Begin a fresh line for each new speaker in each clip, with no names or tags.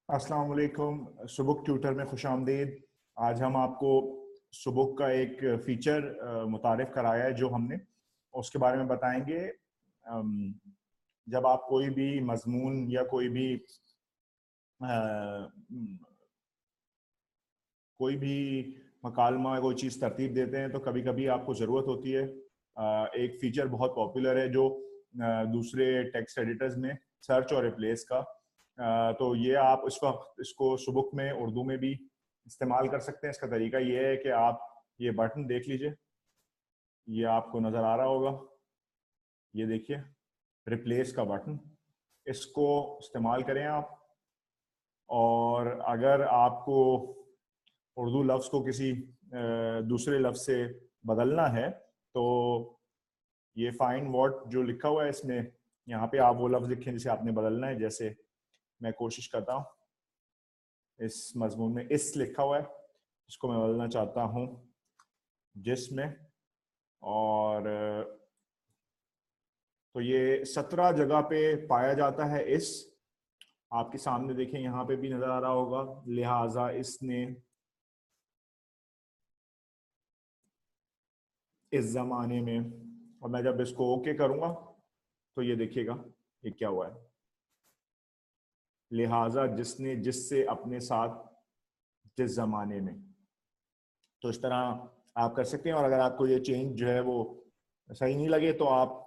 अस्सलाम वालेकुम। सुबुक ट्यूटर में खुश आमदीद। आज हम आपको सुबुक का एक फ़ीचर मुतारिफ़ कराया है जो हमने, उसके बारे में बताएंगे। जब आप कोई भी मज़मून या कोई भी मकालमा कोई चीज़ तरतीब देते हैं तो कभी कभी आपको ज़रूरत होती है। एक फ़ीचर बहुत पॉपुलर है जो दूसरे टेक्स्ट एडिटर्स में, सर्च और रिप्लेस का। तो ये आप इस वक्त इसको सुबुक में उर्दू में भी इस्तेमाल कर सकते हैं। इसका तरीका ये है कि आप ये बटन देख लीजिए, ये आपको नज़र आ रहा होगा, ये देखिए रिप्लेस का बटन, इसको इस्तेमाल करें आप। और अगर आपको उर्दू लफ्ज़ को किसी दूसरे लफ्ज़ से बदलना है तो ये फाइंड व्हाट जो लिखा हुआ है इसमें, यहाँ पे आप वो लफ्ज़ लिखें जिसे आपने बदलना है। जैसे मैं कोशिश करता हूँ, इस मजमून में इस लिखा हुआ है, इसको मैं बदलना चाहता हूँ जिसमें। और तो ये 17 जगह पे पाया जाता है। इस आपके सामने देखें, यहाँ पे भी नजर आ रहा होगा, लिहाजा इसने इस जमाने में। और मैं जब इसको ओके करूंगा तो ये देखिएगा ये क्या हुआ है, लिहाजा जिसने, जिससे, अपने साथ, जिस जमाने में। तो इस तरह आप कर सकते हैं। और अगर आपको ये चेंज जो है वो सही नहीं लगे तो आप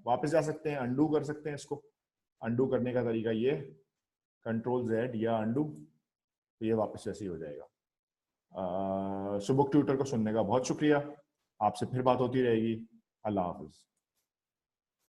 वापस जा सकते हैं, अंडू कर सकते हैं इसको। अंडू करने का तरीका ये, कंट्रोल जेड या अंडू, तो ये वापस जैसे ही हो जाएगा। सुबुक ट्यूटर को सुनने का बहुत शुक्रिया। आपसे फिर बात होती रहेगी। अल्लाह हाफिज।